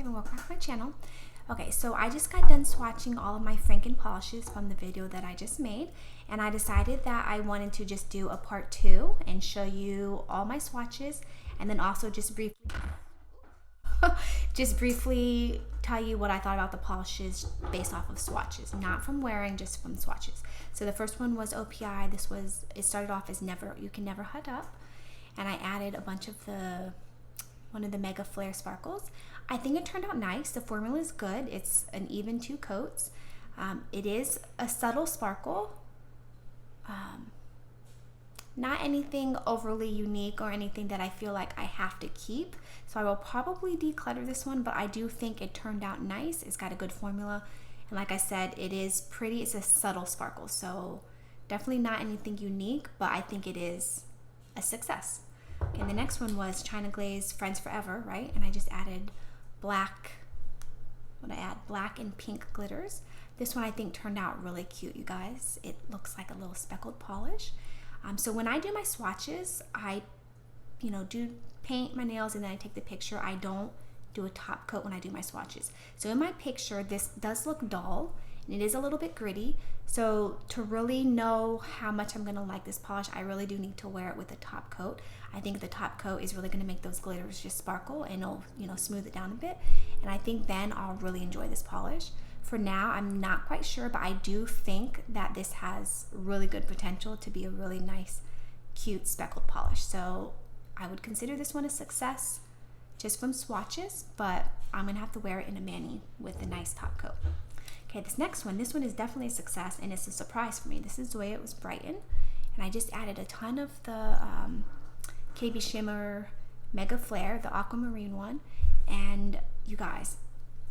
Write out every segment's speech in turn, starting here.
and welcome back to my channel. Okay, so I just got done swatching all of my Franken polishes from the video that I just made, and I decided that I wanted to just do a part 2 and show you all my swatches, and then also just briefly tell you what I thought about the polishes based off of swatches, not from wearing, just from swatches. So the first one was OPI. It started off as You Can Never Hut Up, and I added a bunch of one of the Mega Flare sparkles. I think it turned out nice. The formula is good. It's an even 2 coats. It is a subtle sparkle. Not anything overly unique or anything that I feel like I have to keep. So I will probably declutter this one, but I do think it turned out nice. It's got a good formula. And like I said, it's a subtle sparkle. So definitely not anything unique, but I think it is a success. Okay, and the next one was China Glaze Friends Forever, right? And I just added black and pink glitters. This one I think turned out really cute, you guys. It looks like a little speckled polish. So when I do my swatches, I do paint my nails and then I take the picture. I don't do a top coat when I do my swatches. So in my picture, this does look dull and it is a little bit gritty. So to really know how much I'm gonna like this polish, I really do need to wear it with a top coat. I think the top coat is really gonna make those glitters just sparkle and it'll smooth it down a bit. And I think then I'll really enjoy this polish. For now, I'm not quite sure, but I do think that this has really good potential to be a really nice, cute speckled polish. So I would consider this one a success just from swatches, but I'm gonna have to wear it in a mani with a nice top coat. Okay, this one is definitely a success and it's a surprise for me. This is the way it was brightened, and I just added a ton of the KB Shimmer Mega Flare, the aquamarine one, and you guys,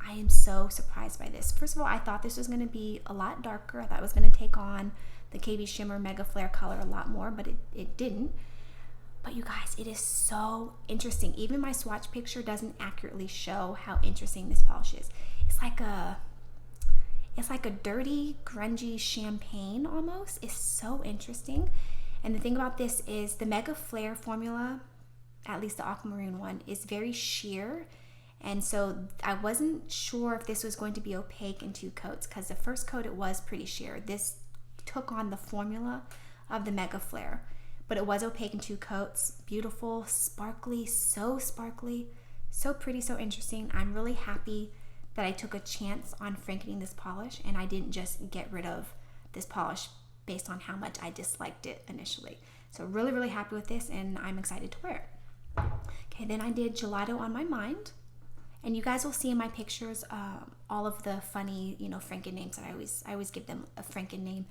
I am so surprised by this. First of all, I thought this was going to be a lot darker. I thought it was going to take on the KB Shimmer Mega Flare color a lot more, but it didn't. But you guys, it is so interesting. Even my swatch picture doesn't accurately show how interesting this polish is. It's like a dirty, grungy champagne almost. It's so interesting. And the thing about this is the Mega Flare formula, at least the aquamarine one, is very sheer. And so I wasn't sure if this was going to be opaque in 2 coats, because the first coat it was pretty sheer. This took on the formula of the Mega Flare, but it was opaque in 2 coats. Beautiful, sparkly, so pretty, so interesting. I'm really happy that I took a chance on frankening this polish and I didn't just get rid of this polish based on how much I disliked it initially. So really happy with this, and I'm excited to wear it. Okay, then I did Gelato on my mind. And you guys will see in my pictures all of the funny, Franken names. I always give them a Franken name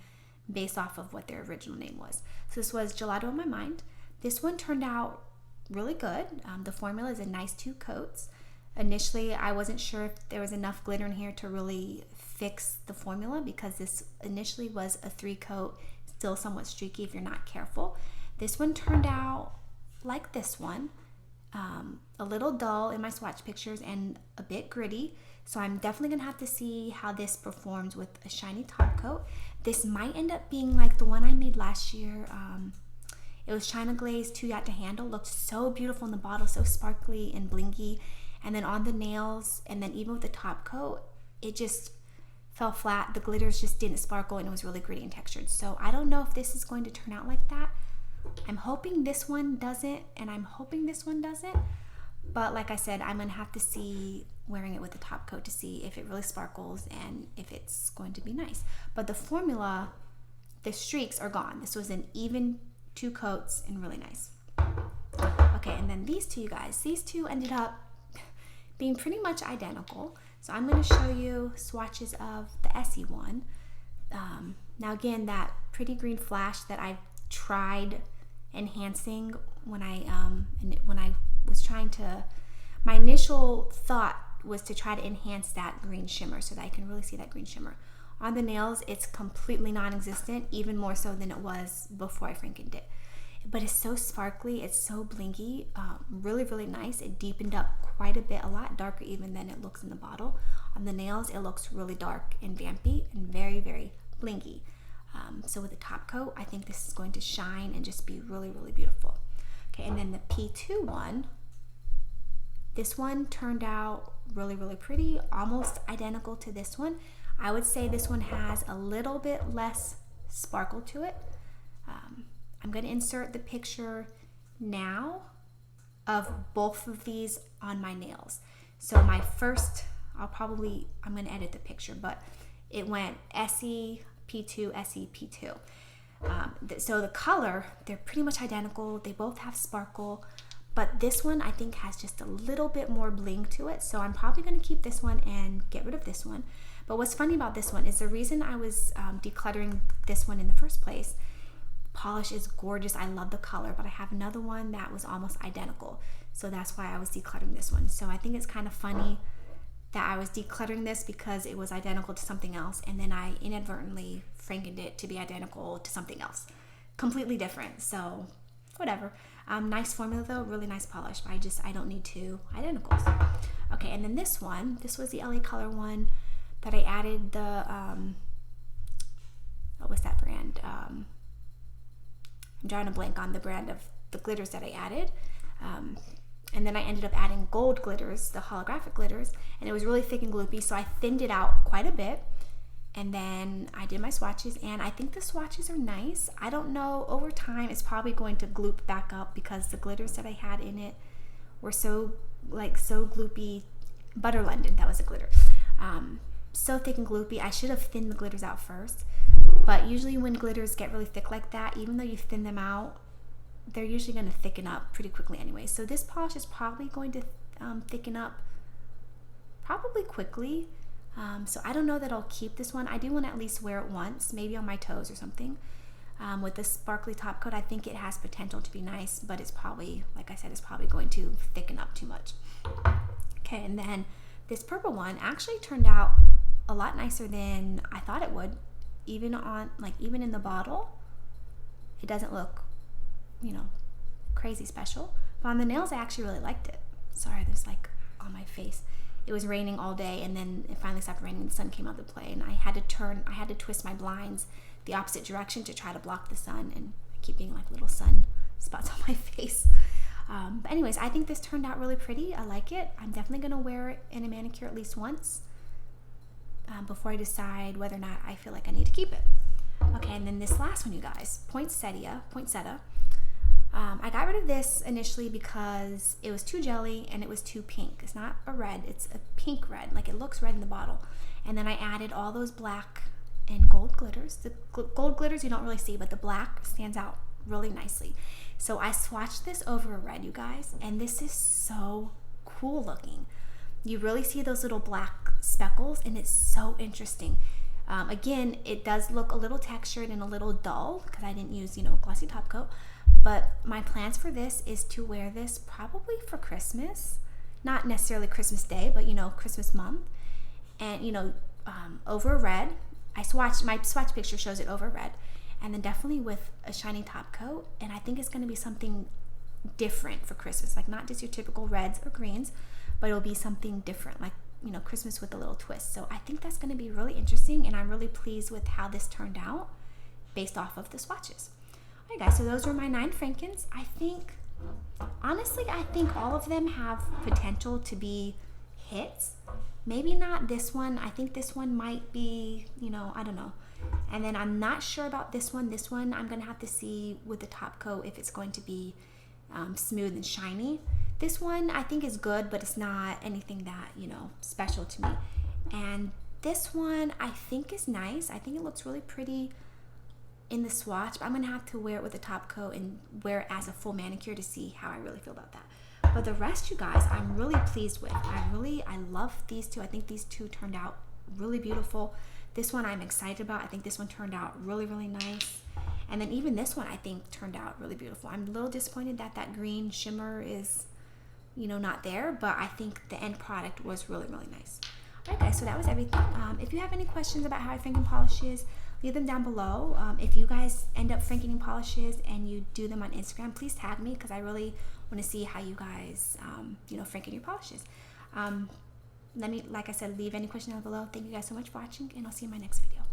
based off of what their original name was. So this was Gelato on my mind. This one turned out really good. The formula is a nice 2 coats. Initially, I wasn't sure if there was enough glitter in here to really fix the formula, because this initially was a 3 coat, still somewhat streaky if you're not careful. This one turned out like this one. A little dull in my swatch pictures and a bit gritty, so I'm definitely gonna have to see how this performs with a shiny top coat. This might end up being like the one I made last year. It was China Glaze Too Yacht to Handle. Looked so beautiful in the bottle, so sparkly and blinky, and then on the nails, and then even with the top coat, it just fell flat. The glitters just didn't sparkle and it was really gritty and textured. So I don't know if this is going to turn out like that. I'm hoping this one doesn't, and I'm hoping this one doesn't, but like I said, I'm gonna have to see wearing it with the top coat to see if it really sparkles and if it's going to be nice. But the formula, the streaks are gone. This was an even 2 coats and really nice. Okay, and then these 2, you guys, these 2 ended up being pretty much identical. So I'm gonna show you swatches of the Essie one. Now again, that pretty green flash that I've tried enhancing when I was trying to, my initial thought was to try to enhance that green shimmer so that I can really see that green shimmer. On the nails, it's completely non-existent, even more so than it was before I frankened it. But it's so sparkly, it's so blinky, really nice. It deepened up quite a bit, a lot darker even than it looks in the bottle. On the nails, it looks really dark and vampy and very blinky. So with the top coat, I think this is going to shine and just be really beautiful. Okay, and then the P2 one, this one turned out really, really pretty, almost identical to this one. I would say this one has a little bit less sparkle to it. I'm going to insert the picture now of both of these on my nails. So my first, I'm going to edit the picture, but it went Essie P2, Essie P2. So the color, they're pretty much identical. They both have sparkle, but this one I think has just a little bit more bling to it. So I'm probably going to keep this one and get rid of this one. But what's funny about this one is the reason I was decluttering this one in the first place. Polish is gorgeous. I love the color, but I have another one that was almost identical. So that's why I was decluttering this one. So I think it's kind of funny that I was decluttering this because it was identical to something else, and then I inadvertently Frankened it to be identical to something else. Completely different. So whatever. Nice formula though, really nice polish, but I don't need two identicals. Okay, and then this was the LA Color one that I added the, what's that brand? I'm drawing a blank on the brand of the glitters that I added. And then I ended up adding gold glitters, the holographic glitters, and it was really thick and gloopy, so I thinned it out quite a bit. And then I did my swatches, and I think the swatches are nice. I don't know, over time it's probably going to gloop back up because the glitters that I had in it were so gloopy. Butter London, that was a glitter. So thick and gloopy. I should have thinned the glitters out first, but usually when glitters get really thick like that, even though you thin them out, they're usually going to thicken up pretty quickly anyway. So this polish is probably going to thicken up probably quickly. So I don't know that I'll keep this one. I do want to at least wear it once, maybe on my toes or something. With this sparkly top coat, I think it has potential to be nice, but it's probably, like I said, it's probably going to thicken up too much. Okay, and then this purple one actually turned out a lot nicer than I thought it would. Even in the bottle, it doesn't look, crazy special. But on the nails, I actually really liked it. Sorry, there's on my face. It was raining all day, and then it finally stopped raining. The sun came out to play, and I had to twist my blinds the opposite direction to try to block the sun, and I keep getting little sun spots on my face. But anyways, I think this turned out really pretty. I like it. I'm definitely gonna wear it in a manicure at least once before I decide whether or not I feel like I need to keep it. Okay, and then this last one, you guys, Poinsettia. I got rid of this initially because it was too jelly and it was too pink. It's not a red, it's a pink red. It looks red in the bottle. And then I added all those black and gold glitters. The gold glitters you don't really see, but the black stands out really nicely. So I swatched this over a red, you guys, and this is so cool looking. You really see those little black speckles, and it's so interesting. Again, it does look a little textured and a little dull because I didn't use, glossy top coat. But my plans for this is to wear this probably for Christmas. Not necessarily Christmas Day, but Christmas month. And over red. My swatch picture shows it over red. And then definitely with a shiny top coat. And I think it's going to be something different for Christmas. Not just your typical reds or greens, but it'll be something different. Christmas with a little twist. So I think that's going to be really interesting, and I'm really pleased with how this turned out based off of the swatches. All right, guys, so those were my 9 Frankens. Honestly, I think all of them have potential to be hits. Maybe not this one. I think this one might be, I don't know. And then I'm not sure about this one. This one I'm going to have to see with the top coat if it's going to be smooth and shiny. This one I think is good, but it's not anything that, special to me. And this one I think is nice. I think it looks really pretty in the swatch, but I'm going to have to wear it with a top coat and wear it as a full manicure to see how I really feel about that. But the rest, you guys, I'm really pleased with. I love these two. I think these two turned out really beautiful. This one I'm excited about. I think this one turned out really, really nice. And then even this one I think turned out really beautiful. I'm a little disappointed that green shimmer is, not there, but I think the end product was really, really nice. All right, guys, so that was everything. If you have any questions about how I Franken polishes, leave them down below. If you guys end up Frankening polishes and you do them on Instagram, please tag me because I really want to see how you guys, Franken your polishes. Let me, like I said, leave any questions down below. Thank you guys so much for watching, and I'll see you in my next video.